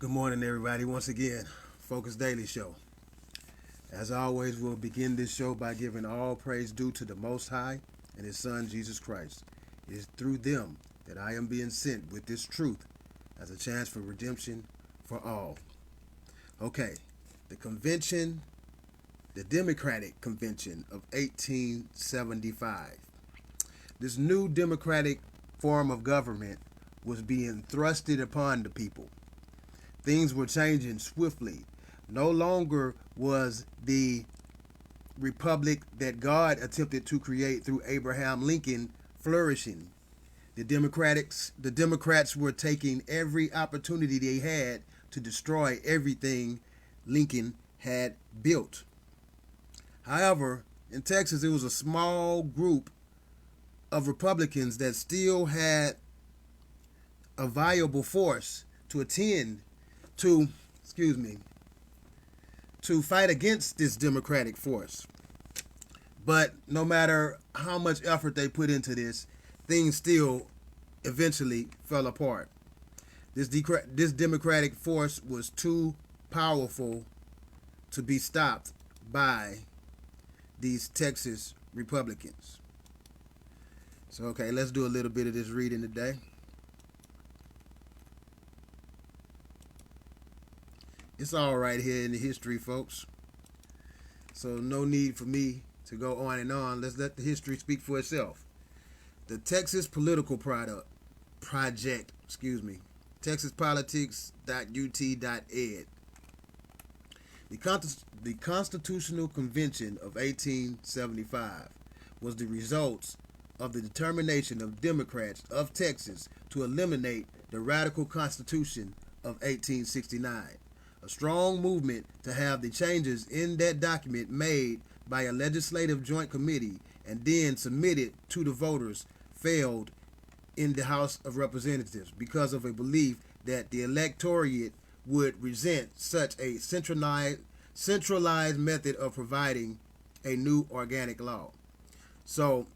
Good morning, everybody. Once again, Focus Daily Show. As always, we'll begin this show by giving all praise due to the Most High and His Son, Jesus Christ. It is through them that I am being sent with this truth as a chance for redemption for all. Okay, the Democratic Convention of 1875. This new democratic form of government was being thrusted upon the people. Things were changing swiftly. No longer was the republic that God attempted to create through Abraham Lincoln flourishing. The Democrats were taking every opportunity they had to destroy everything Lincoln had built. However, in Texas, it was a small group of Republicans that still had a viable force to fight against this democratic force. But no matter how much effort they put into this, things still eventually fell apart. This democratic force was too powerful to be stopped by these Texas Republicans. So, okay, let's do a little bit of this reading today. It's all right here in the history, folks. So no need for me to go on and on. Let's let the history speak for itself. The Texas Political Project, TexasPolitics.ut.ed. The Constitutional Convention of 1875 was the results of the determination of Democrats of Texas to eliminate the radical Constitution of 1869. A strong movement to have the changes in that document made by a legislative joint committee and then submitted to the voters failed in the House of Representatives because of a belief that the electorate would resent such a centralized method of providing a new organic law. So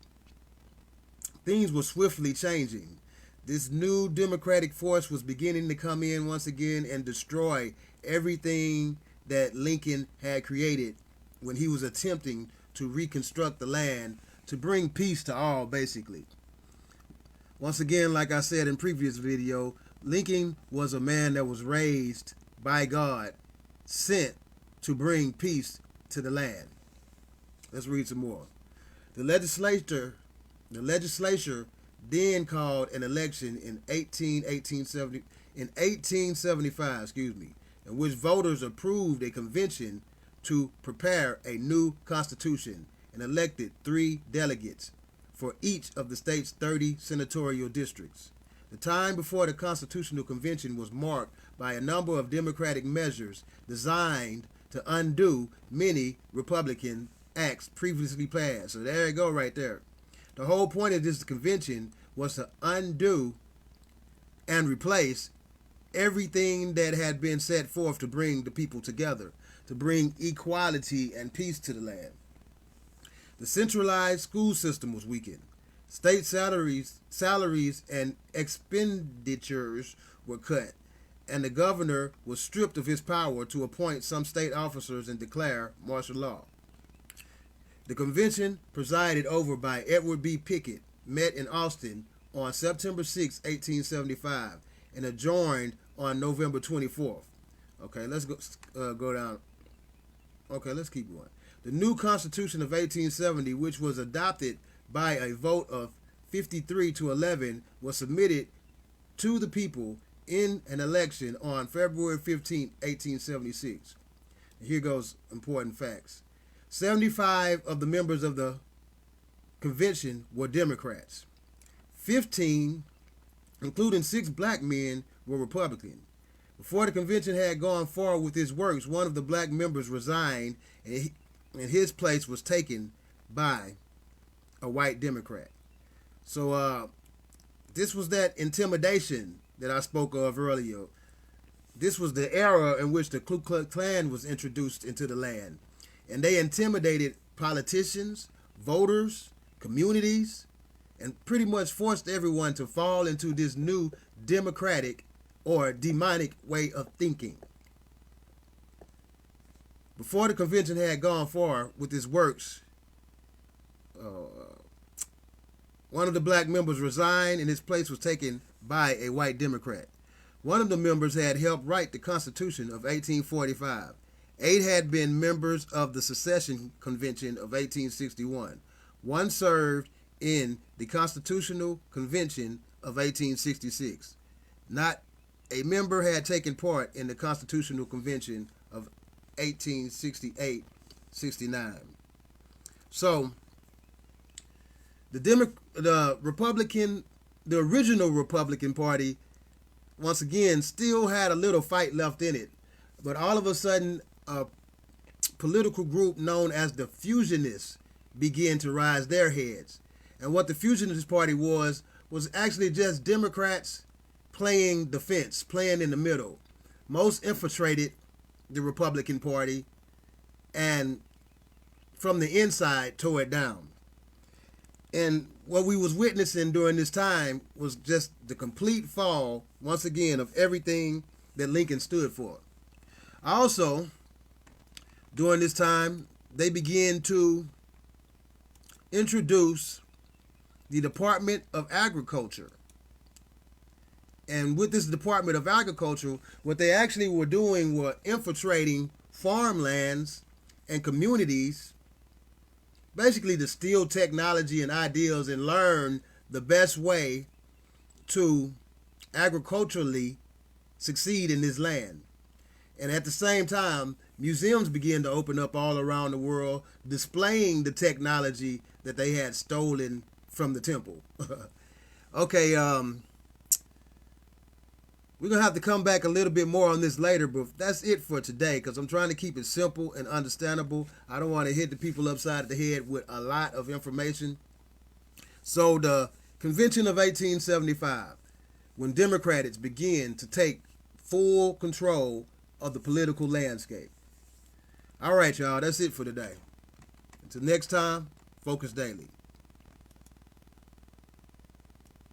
things were swiftly changing. This new democratic force was beginning to come in once again and destroy everything that Lincoln had created when he was attempting to reconstruct the land to bring peace to all, basically. Once again, like I said in previous video, Lincoln was a man that was raised by God, sent to bring peace to the land. Let's read some more. The legislature then called an election in 1875, in which voters approved a convention to prepare a new constitution and elected 3 delegates for each of the state's 30 senatorial districts. The time before the Constitutional Convention was marked by a number of democratic measures designed to undo many Republican acts previously passed. So there you go right there. The whole point of this convention was to undo and replace everything that had been set forth to bring the people together, to bring equality and peace to the land. The centralized school system was weakened. State salaries and expenditures were cut, and the governor was stripped of his power to appoint some state officers and declare martial law. The convention, presided over by Edward B. Pickett, met in Austin on September 6, 1875, and adjourned on November 24th. Okay, let's go down. Okay, let's keep going. The new Constitution of 1870, which was adopted by a vote of 53-11, was submitted to the people in an election on February 15, 1876. And here goes important facts. 75 of the members of the convention were Democrats. 15, including 6 black men, were Republican. Before the convention had gone far with its works, one of the black members resigned, and his place was taken by a white Democrat. So this was that intimidation that I spoke of earlier. This was the era in which the Ku Klux Klan was introduced into the land. And they intimidated politicians, voters, communities, and pretty much forced everyone to fall into this new democratic or demonic way of thinking. Before the convention had gone far with its works, one of the black members resigned and his place was taken by a white Democrat. One of the members had helped write the Constitution of 1845. 8 had been members of the Secession Convention of 1861. One served in the Constitutional Convention of 1866. Not a member had taken part in the Constitutional Convention of 1868-69. So the original Republican Party, once again, still had a little fight left in it. But all of a sudden, a political group known as the Fusionists began to rise their heads. And what the Fusionist Party was actually just Democrats playing the fence, playing in the middle. Most infiltrated the Republican Party and from the inside tore it down. And what we was witnessing during this time was just the complete fall, once again, of everything that Lincoln stood for. Also, during this time, they began to introduce the Department of Agriculture. And with this Department of Agriculture, what they actually were doing were infiltrating farmlands and communities, basically to steal technology and ideas and learn the best way to agriculturally succeed in this land. And at the same time, museums began to open up all around the world, displaying the technology that they had stolen from the temple. Okay, we're going to have to come back a little bit more on this later, but that's it for today because I'm trying to keep it simple and understandable. I don't want to hit the people upside the head with a lot of information. So the Convention of 1875, when Democrats began to take full control of the political landscape. All right, y'all, that's it for today. Until next time, Focus Daily.